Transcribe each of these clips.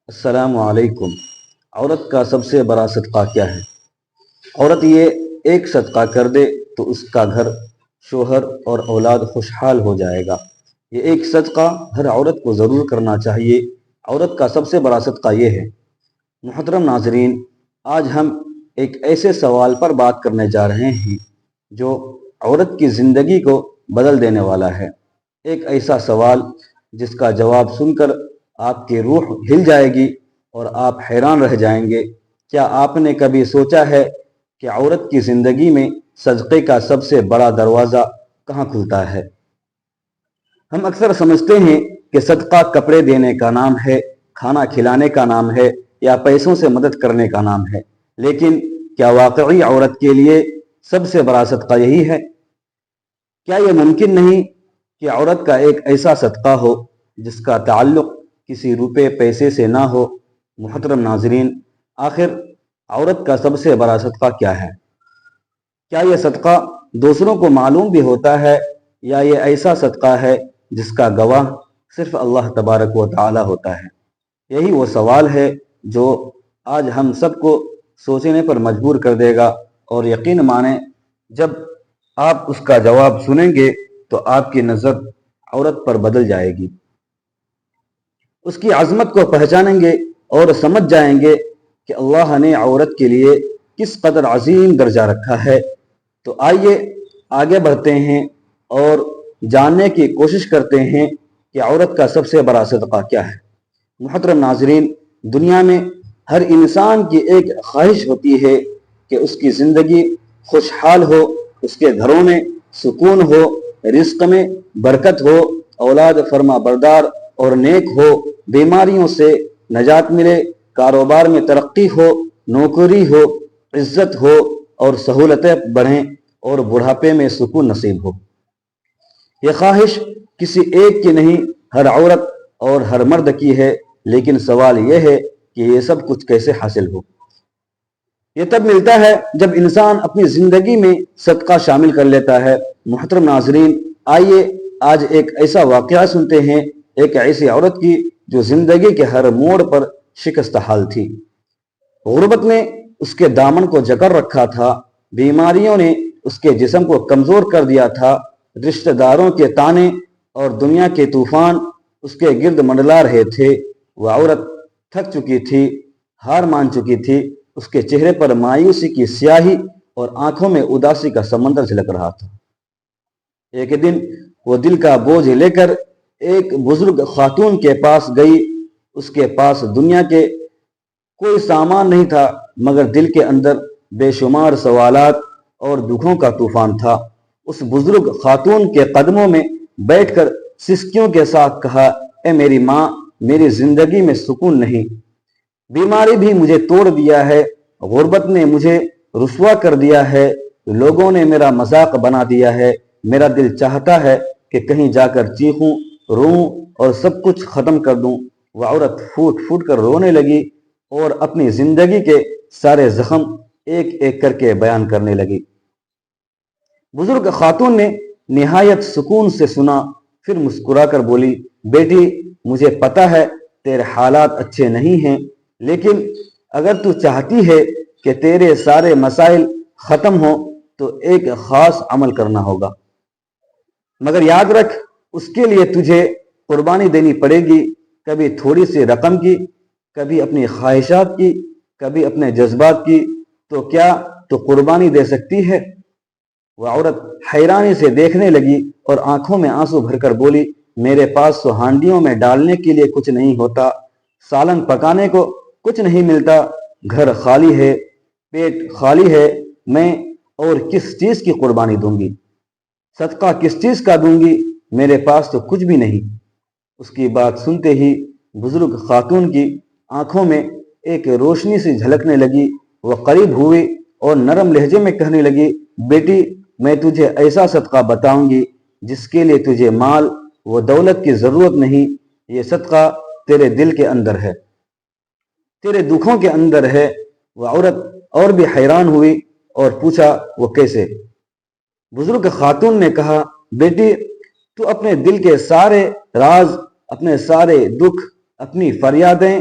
السلام علیکم۔ عورت کا سب سے بڑا صدقہ کیا ہے؟ عورت یہ ایک صدقہ کر دے تو اس کا گھر، شوہر اور اولاد خوشحال ہو جائے گا۔ یہ ایک صدقہ ہر عورت کو ضرور کرنا چاہیے۔ عورت کا سب سے بڑا صدقہ یہ ہے۔ محترم ناظرین، آج ہم ایک ایسے سوال پر بات کرنے جا رہے ہیں جو عورت کی زندگی کو بدل دینے والا ہے۔ ایک ایسا سوال جس کا جواب سن کر آپ کی روح ہل جائے گی اور آپ حیران رہ جائیں گے۔ کیا آپ نے کبھی سوچا ہے کہ عورت کی زندگی میں صدقے کا سب سے بڑا دروازہ کہاں کھلتا ہے؟ ہم اکثر سمجھتے ہیں کہ صدقہ کپڑے دینے کا نام ہے، کھانا کھلانے کا نام ہے یا پیسوں سے مدد کرنے کا نام ہے، لیکن کیا واقعی عورت کے لیے سب سے بڑا صدقہ یہی ہے؟ کیا یہ ممکن نہیں کہ عورت کا ایک ایسا صدقہ ہو جس کا تعلق کسی روپے پیسے سے نہ ہو؟ محترم ناظرین، آخر عورت کا سب سے بڑا صدقہ کیا ہے؟ کیا یہ صدقہ دوسروں کو معلوم بھی ہوتا ہے یا یہ ایسا صدقہ ہے جس کا گواہ صرف اللہ تبارک و تعالی ہوتا ہے؟ یہی وہ سوال ہے جو آج ہم سب کو سوچنے پر مجبور کر دے گا، اور یقین مانیں جب آپ اس کا جواب سنیں گے تو آپ کی نظر عورت پر بدل جائے گی۔ اس کی عظمت کو پہچانیں گے اور سمجھ جائیں گے کہ اللہ نے عورت کے لیے کس قدر عظیم درجہ رکھا ہے۔ تو آئیے آگے بڑھتے ہیں اور جاننے کی کوشش کرتے ہیں کہ عورت کا سب سے بڑا صدقہ کیا ہے۔ محترم ناظرین، دنیا میں ہر انسان کی ایک خواہش ہوتی ہے کہ اس کی زندگی خوشحال ہو، اس کے گھروں میں سکون ہو، رزق میں برکت ہو، اولاد فرما بردار اور نیک ہو، بیماریوں سے نجات ملے، کاروبار میں ترقی ہو، نوکری ہو، عزت ہو اور سہولتیں بڑھیں اور بڑھاپے میں سکون نصیب ہو۔ یہ خواہش کسی ایک کی نہیں، ہر عورت اور ہر مرد کی ہے، لیکن سوال یہ ہے کہ یہ سب کچھ کیسے حاصل ہو؟ یہ تب ملتا ہے جب انسان اپنی زندگی میں صدقہ شامل کر لیتا ہے۔ محترم ناظرین، آئیے آج ایک ایسا واقعہ سنتے ہیں، ایک ایسی عورت کی جو زندگی کے ہر موڑ پر شکست حال تھی۔ غربت نے اس کے دامن کو جکڑ رکھا تھا، بیماریوں نے اس کے جسم کو کمزور کر دیا تھا، رشتہ داروں کے طعنے اور دنیا کے طوفان اس کے گرد منڈلا رہے تھے۔ وہ عورت تھک چکی تھی، ہار مان چکی تھی، اس کے چہرے پر مایوسی کی سیاہی اور آنکھوں میں اداسی کا سمندر جھلک رہا تھا۔ ایک دن وہ دل کا بوجھ لے کر ایک بزرگ خاتون کے پاس گئی۔ اس کے پاس دنیا کے کوئی سامان نہیں تھا، مگر دل کے اندر بے شمار سوالات اور دکھوں کا طوفان تھا۔ اس بزرگ خاتون کے قدموں میں بیٹھ کر سسکیوں کے ساتھ کہا، اے میری ماں، میری زندگی میں سکون نہیں، بیماری بھی مجھے توڑ دیا ہے، غربت نے مجھے رسوا کر دیا ہے، لوگوں نے میرا مذاق بنا دیا ہے، میرا دل چاہتا ہے کہ کہیں جا کر چیخوں، روؤں اور سب کچھ ختم کر دوں۔ وہ عورت پھوٹ پھوٹ کر رونے لگی اور اپنی زندگی کے سارے زخم ایک ایک کر کے بیان کرنے لگی۔ بزرگ خاتون نے نہایت سکون سے سنا، پھر مسکرا کر بولی، بیٹی، مجھے پتہ ہے تیرے حالات اچھے نہیں ہیں، لیکن اگر تو چاہتی ہے کہ تیرے سارے مسائل ختم ہوں تو ایک خاص عمل کرنا ہوگا، مگر یاد رکھ اس کے لیے تجھے قربانی دینی پڑے گی، کبھی تھوڑی سی رقم کی، کبھی اپنی خواہشات کی، کبھی اپنے جذبات کی۔ تو کیا تو قربانی دے سکتی ہے؟ وہ عورت حیرانی سے دیکھنے لگی اور آنکھوں میں آنسو بھر کر بولی، میرے پاس تو ہانڈیوں میں ڈالنے کے لیے کچھ نہیں ہوتا، سالن پکانے کو کچھ نہیں ملتا، گھر خالی ہے، پیٹ خالی ہے، میں اور کس چیز کی قربانی دوں گی؟ صدقہ کس چیز کا دوں گی؟ میرے پاس تو کچھ بھی نہیں۔ اس کی بات سنتے ہی بزرگ خاتون کی آنکھوں میں ایک روشنی سی جھلکنے لگی۔ وہ قریب ہوئی اور نرم لہجے میں کہنے لگی، بیٹی، میں تجھے ایسا صدقہ بتاؤں گی جس کے لیے تجھے مال و دولت کی ضرورت نہیں، یہ صدقہ تیرے دل کے اندر ہے، تیرے دکھوں کے اندر ہے۔ وہ عورت اور بھی حیران ہوئی اور پوچھا، وہ کیسے؟ بزرگ خاتون نے کہا، بیٹی، تو اپنے دل کے سارے راز، اپنے سارے دکھ، اپنی فریادیں،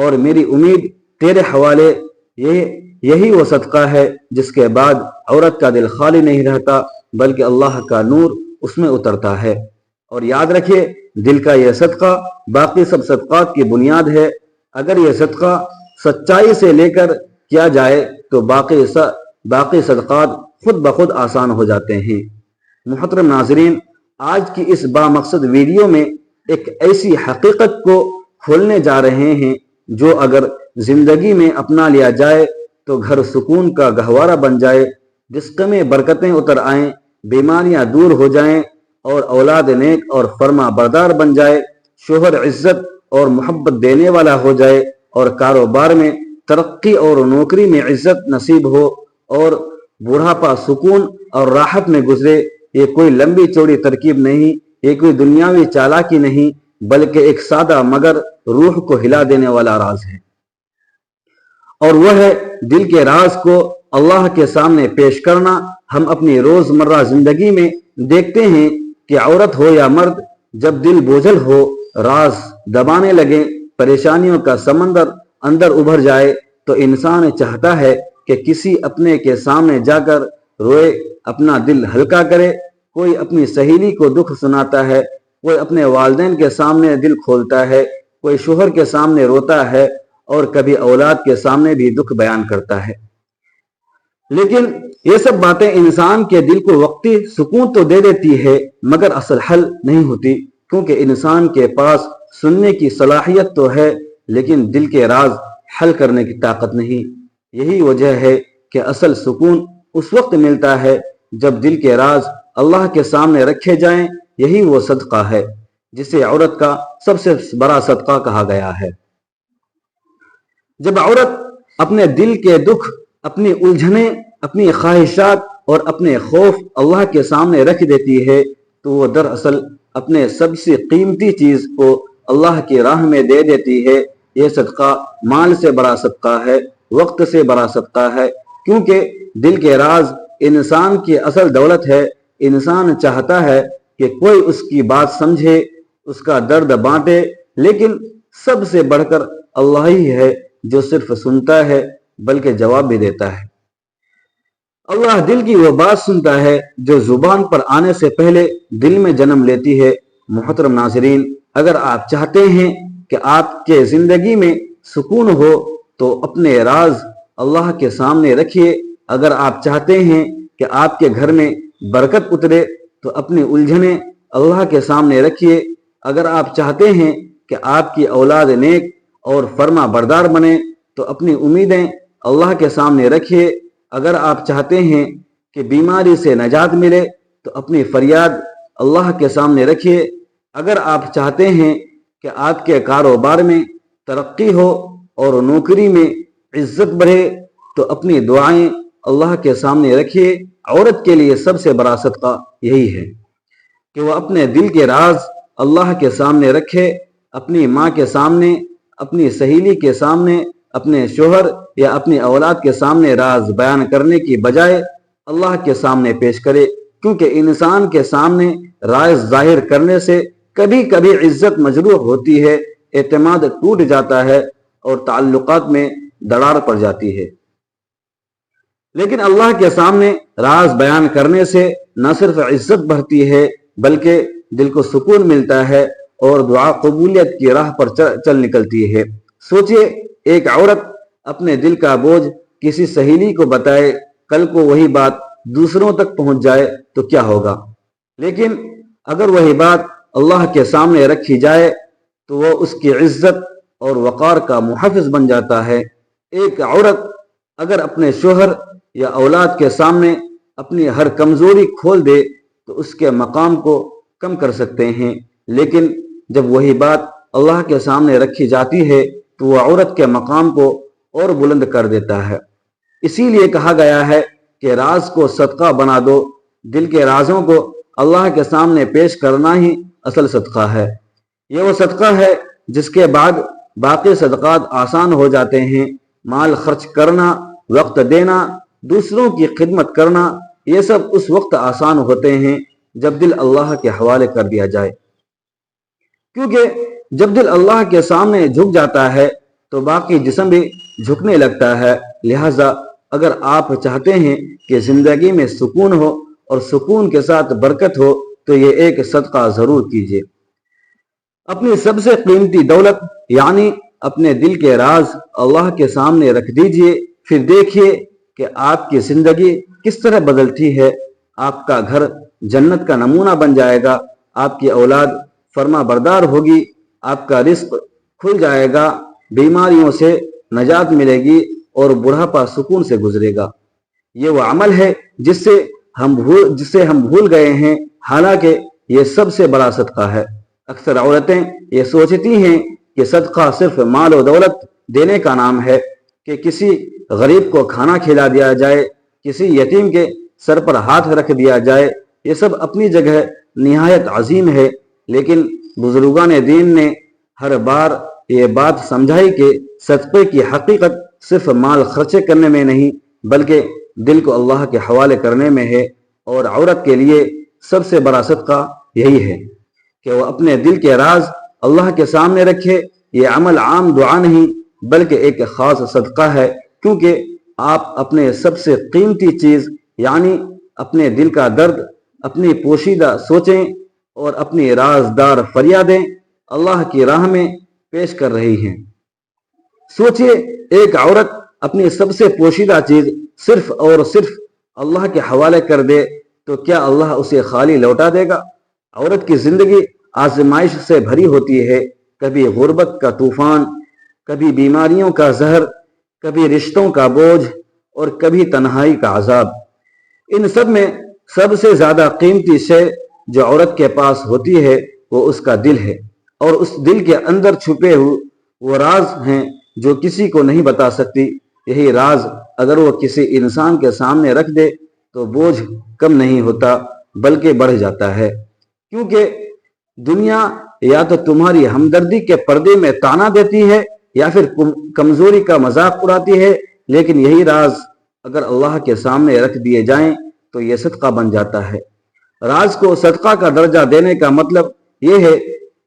اور میری امید تیرے حوالے یہی وہ صدقہ ہے جس کے بعد عورت کا دل خالی نہیں رہتا بلکہ اللہ کا نور اس میں اترتا ہے۔ اور یاد رکھیے دل کا یہ صدقہ باقی سب صدقات کی بنیاد ہے۔ اگر یہ صدقہ سچائی سے لے کر کیا جائے تو باقی صدقات خود بخود آسان ہو جاتے ہیں۔ محترم ناظرین، آج کی اس بامقصد ویڈیو میں ایک ایسی حقیقت کو کھولنے جا رہے ہیں جو اگر زندگی میں اپنا لیا جائے تو گھر سکون کا گہوارہ بن جائے، رزق میں برکتیں اتر آئیں، بیماریاں دور ہو جائیں اور اولاد نیک اور فرما بردار بن جائے، شوہر عزت اور محبت دینے والا ہو جائے اور کاروبار میں ترقی اور نوکری میں عزت نصیب ہو اور بڑھاپا سکون اور راحت میں گزرے۔ یہ کوئی لمبی چوڑی ترکیب نہیں، یہ کوئی دنیاوی چالاکی نہیں، بلکہ ایک سادہ مگر روح کو ہلا دینے والا راز ہے، اور وہ ہے دل کے راز کو اللہ کے سامنے پیش کرنا۔ ہم اپنی روزمرہ زندگی میں دیکھتے ہیں کہ عورت ہو یا مرد، جب دل بوجھل ہو، راز دبانے لگے، پریشانیوں کا سمندر اندر ابھر جائے تو انسان چاہتا ہے کہ کسی اپنے کے سامنے جا کر روئے، اپنا دل ہلکا کرے۔ کوئی اپنی سہیلی کو دکھ سناتا ہے، کوئی اپنے والدین کے سامنے دل کھولتا ہے، کوئی شوہر کے سامنے روتا ہے اور کبھی اولاد کے سامنے بھی دکھ بیان کرتا ہے۔ لیکن یہ سب باتیں انسان کے دل کو وقتی سکون تو دے دیتی ہے مگر اصل حل نہیں ہوتی، کیونکہ انسان کے پاس سننے کی صلاحیت تو ہے لیکن دل کے راز حل کرنے کی طاقت نہیں۔ یہی وجہ ہے کہ اصل سکون اس وقت ملتا ہے جب دل کے راز اللہ کے سامنے رکھے جائیں۔ یہی وہ صدقہ ہے جسے عورت کا سب سے بڑا صدقہ کہا گیا ہے۔ جب عورت اپنے دل کے دکھ، اپنی الجھنیں، اپنی خواہشات اور اپنے خوف اللہ کے سامنے رکھ دیتی ہے تو وہ دراصل اپنے سب سے قیمتی چیز کو اللہ کی راہ میں دے دیتی ہے۔ یہ صدقہ مال سے بڑا صدقہ ہے، وقت سے بڑا صدقہ ہے، کیونکہ دل کے راز انسان کی اصل دولت ہے۔ انسان چاہتا ہے کہ کوئی اس کی بات سمجھے، اس کا درد بانٹے، لیکن سب سے بڑھ کر اللہ ہی ہے جو صرف سنتا ہے بلکہ جواب بھی دیتا ہے۔ اللہ دل کی وہ بات سنتا ہے جو زبان پر آنے سے پہلے دل میں جنم لیتی ہے۔ محترم ناظرین، اگر آپ چاہتے ہیں کہ آپ کے زندگی میں سکون ہو تو اپنے راز اللہ کے سامنے رکھیے۔ اگر آپ چاہتے ہیں کہ آپ کے گھر میں برکت اترے تو اپنی الجھنیں اللہ کے سامنے رکھیے۔ اگر آپ چاہتے ہیں کہ آپ کی اولاد نیک اور فرما بردار بنے تو اپنی امیدیں اللہ کے سامنے رکھیے۔ اگر آپ چاہتے ہیں کہ بیماری سے نجات ملے تو اپنی فریاد اللہ کے سامنے رکھیے۔ اگر آپ چاہتے ہیں کہ آپ کے کاروبار میں ترقی ہو اور نوکری میں عزت بڑھے تو اپنی دعائیں اللہ کے سامنے رکھیے۔ عورت کے لیے سب سے بڑا صدقہ یہی ہے کہ وہ اپنے دل کے راز اللہ کے سامنے رکھے، اپنی ماں کے سامنے، اپنی سہیلی کے سامنے، اپنے شوہر یا اپنی اولاد کے سامنے راز بیان کرنے کی بجائے اللہ کے سامنے پیش کرے، کیونکہ انسان کے سامنے راز ظاہر کرنے سے کبھی کبھی عزت مجروح ہوتی ہے، اعتماد ٹوٹ جاتا ہے اور تعلقات میں دراڑ پڑ جاتی ہے۔ لیکن اللہ کے سامنے راز بیان کرنے سے نہ صرف عزت بڑھتی ہے بلکہ دل کو سکون ملتا ہے اور دعا قبولیت کی راہ پر چل نکلتی ہے۔ سوچئے ایک عورت اپنے دل کا بوجھ کسی سہیلی کو بتائے، کل کو وہی بات دوسروں تک پہنچ جائے تو کیا ہوگا؟ لیکن اگر وہی بات اللہ کے سامنے رکھی جائے تو وہ اس کی عزت اور وقار کا محافظ بن جاتا ہے۔ ایک عورت اگر اپنے شوہر یا اولاد کے سامنے اپنی ہر کمزوری کھول دے تو اس کے مقام کو کم کر سکتے ہیں، لیکن جب وہی بات اللہ کے سامنے رکھی جاتی ہے تو وہ عورت کے مقام کو اور بلند کر دیتا ہے۔ اسی لیے کہا گیا ہے کہ راز کو صدقہ بنا دو۔ دل کے رازوں کو اللہ کے سامنے پیش کرنا ہی اصل صدقہ ہے۔ یہ وہ صدقہ ہے جس کے بعد باقی صدقات آسان ہو جاتے ہیں۔ مال خرچ کرنا، وقت دینا، دوسروں کی خدمت کرنا، یہ سب اس وقت آسان ہوتے ہیں جب دل اللہ کے حوالے کر دیا جائے، کیونکہ جب دل اللہ کے سامنے جھک جاتا ہے تو باقی جسم بھی جھکنے لگتا ہے۔ لہٰذا اگر آپ چاہتے ہیں کہ زندگی میں سکون ہو اور سکون کے ساتھ برکت ہو تو یہ ایک صدقہ ضرور کیجیے۔ اپنی سب سے قیمتی دولت یعنی اپنے دل کے راز اللہ کے سامنے رکھ دیجیے، پھر دیکھیے کہ آپ کی زندگی کس طرح بدلتی ہے۔ آپ کا گھر جنت کا نمونہ بن جائے گا، آپ کی اولاد فرما بردار ہوگی، آپ کا رزق کھل جائے گا، بیماریوں سے نجات ملے گی اور بڑھاپا سکون سے گزرے گا۔ یہ وہ عمل ہے جسے ہم بھول گئے ہیں، حالانکہ یہ سب سے بڑا صدقہ ہے۔ اکثر عورتیں یہ سوچتی ہیں کہ صدقہ صرف مال و دولت دینے کا نام ہے، کہ کسی غریب کو کھانا کھلا دیا جائے، کسی یتیم کے سر پر ہاتھ رکھ دیا جائے۔ یہ سب اپنی جگہ نہایت عظیم ہے، لیکن بزرگان دین نے ہر بار یہ بات سمجھائی کہ صدقے کی حقیقت صرف مال خرچے کرنے میں نہیں بلکہ دل کو اللہ کے حوالے کرنے میں ہے، اور عورت کے لیے سب سے بڑا صدقہ یہی ہے کہ وہ اپنے دل کے راز اللہ کے سامنے رکھے۔ یہ عمل عام دعا نہیں بلکہ ایک خاص صدقہ ہے، کیونکہ آپ اپنے سب سے قیمتی چیز یعنی اپنے دل کا درد، اپنی پوشیدہ سوچیں اور اپنی رازدار فریادیں اللہ کی راہ میں پیش کر رہی ہیں۔ سوچئے، ایک عورت اپنی سب سے پوشیدہ چیز صرف اور صرف اللہ کے حوالے کر دے تو کیا اللہ اسے خالی لوٹا دے گا؟ عورت کی زندگی آزمائش سے بھری ہوتی ہے، کبھی غربت کا طوفان، کبھی بیماریوں کا زہر، کبھی رشتوں کا بوجھ اور کبھی تنہائی کا عذاب۔ ان سب میں سب سے زیادہ قیمتی شے جو عورت کے پاس ہوتی ہے وہ اس کا دل ہے، اور اس دل کے اندر چھپے ہوئے وہ راز ہیں جو کسی کو نہیں بتا سکتی۔ یہی راز اگر وہ کسی انسان کے سامنے رکھ دے تو بوجھ کم نہیں ہوتا بلکہ بڑھ جاتا ہے، کیونکہ دنیا یا تو تمہاری ہمدردی کے پردے میں تانا دیتی ہے یا پھر کمزوری کا مذاق اڑاتی ہے، لیکن یہی راز اگر اللہ کے سامنے رکھ دیے جائیں تو یہ صدقہ بن جاتا ہے۔ راز کو صدقہ کا درجہ دینے کا مطلب یہ ہے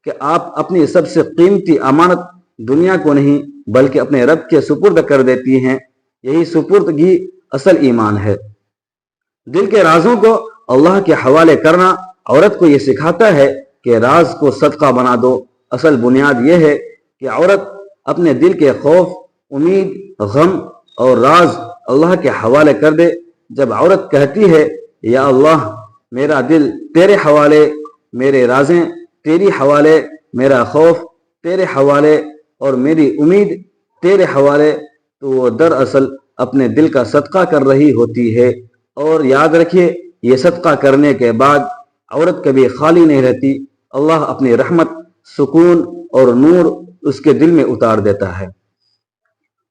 کہ آپ اپنی سب سے قیمتی امانت دنیا کو نہیں بلکہ اپنے رب کے سپرد کر دیتی ہیں۔ یہی سپردگی اصل ایمان ہے۔ دل کے رازوں کو اللہ کے حوالے کرنا عورت کو یہ سکھاتا ہے کہ راز کو صدقہ بنا دو۔ اصل بنیاد یہ ہے کہ عورت اپنے دل کے خوف، امید، غم اور راز اللہ کے حوالے کر دے۔ جب عورت کہتی ہے یا اللہ میرا دل تیرے حوالے، میرے رازیں تیری حوالے، میرا خوف تیرے حوالے اور میری امید تیرے حوالے، تو وہ دراصل اپنے دل کا صدقہ کر رہی ہوتی ہے۔ اور یاد رکھیے، یہ صدقہ کرنے کے بعد عورت کبھی خالی نہیں رہتی۔ اللہ اپنی رحمت، سکون اور نور اس کے دل میں اتار دیتا ہے۔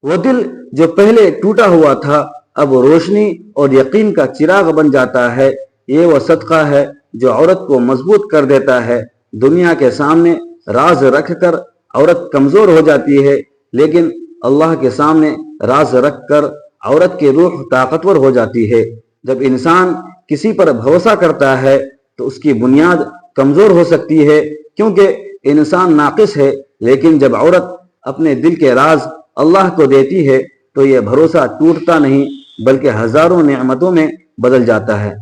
وہ دل جو پہلے ٹوٹا ہوا تھا اب روشنی اور یقین کا چراغ بن جاتا ہے۔ یہ وہ صدقہ ہے جو عورت کو مضبوط کر دیتا ہے۔ دنیا کے سامنے راز رکھ کر عورت کمزور ہو جاتی ہے، لیکن اللہ کے سامنے راز رکھ کر عورت کی روح طاقتور ہو جاتی ہے۔ جب انسان کسی پر بھروسہ کرتا ہے تو اس کی بنیاد کمزور ہو سکتی ہے کیونکہ انسان ناقص ہے، لیکن جب عورت اپنے دل کے راز اللہ کو دیتی ہے تو یہ بھروسہ ٹوٹتا نہیں بلکہ ہزاروں نعمتوں میں بدل جاتا ہے۔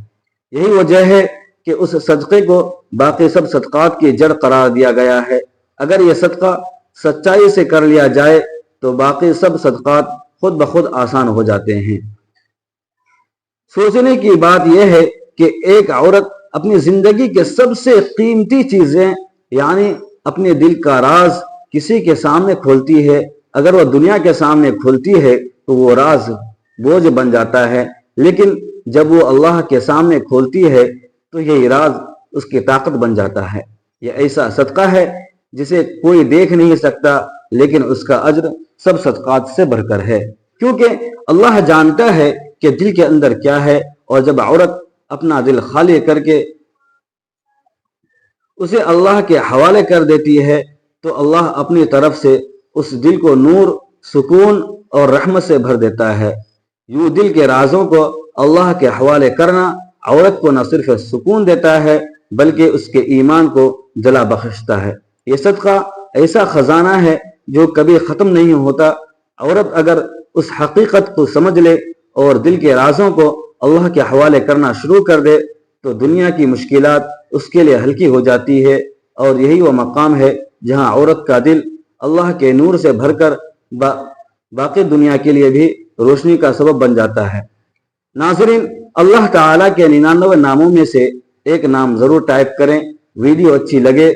یہی وجہ ہے کہ اس صدقے کو باقی سب صدقات کی جڑ قرار دیا گیا ہے۔ اگر یہ صدقہ سچائی سے کر لیا جائے تو باقی سب صدقات خود بخود آسان ہو جاتے ہیں۔ سوچنے کی بات یہ ہے کہ ایک عورت اپنی زندگی کے سب سے قیمتی چیزیں یعنی اپنے دل کا راز کسی کے سامنے کھولتی ہے۔ اگر وہ دنیا کے سامنے کھولتی ہے تو وہ راز بوجھ بن جاتا ہے، لیکن جب وہ اللہ کے سامنے کھولتی ہے تو یہ راز اس کی طاقت بن جاتا ہے۔ یہ ایسا صدقہ ہے جسے کوئی دیکھ نہیں سکتا، لیکن اس کا اجر سب صدقات سے بڑھ کر ہے، کیونکہ اللہ جانتا ہے کہ دل کے اندر کیا ہے، اور جب عورت اپنا دل خالی کر کے اسے اللہ کے حوالے کر دیتی ہے تو اللہ اپنی طرف سے اس دل کو نور، سکون اور رحمت سے بھر دیتا ہے۔ یوں دل کے رازوں کو اللہ کے حوالے کرنا عورت کو نہ صرف سکون دیتا ہے بلکہ اس کے ایمان کو جلا بخشتا ہے۔ یہ صدقہ ایسا خزانہ ہے جو کبھی ختم نہیں ہوتا۔ عورت اگر اس حقیقت کو سمجھ لے اور دل کے رازوں کو اللہ کے حوالے کرنا شروع کر دے تو دنیا کی مشکلات اس کے لیے ہلکی ہو جاتی ہے، اور یہی وہ مقام ہے جہاں عورت کا دل اللہ کے نور سے بھر کر باقی دنیا کے لیے بھی روشنی کا سبب بن جاتا ہے۔ ناظرین، اللہ تعالیٰ کے 99 ناموں میں سے ایک نام ضرور ٹائپ کریں۔ ویڈیو اچھی لگے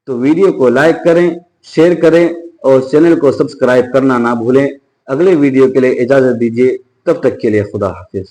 تو ویڈیو کو لائک کریں، شیئر کریں اور چینل کو سبسکرائب کرنا نہ بھولیں۔ اگلے ویڈیو کے لیے اجازت دیجیے، تب تک کے لیے خدا حافظ۔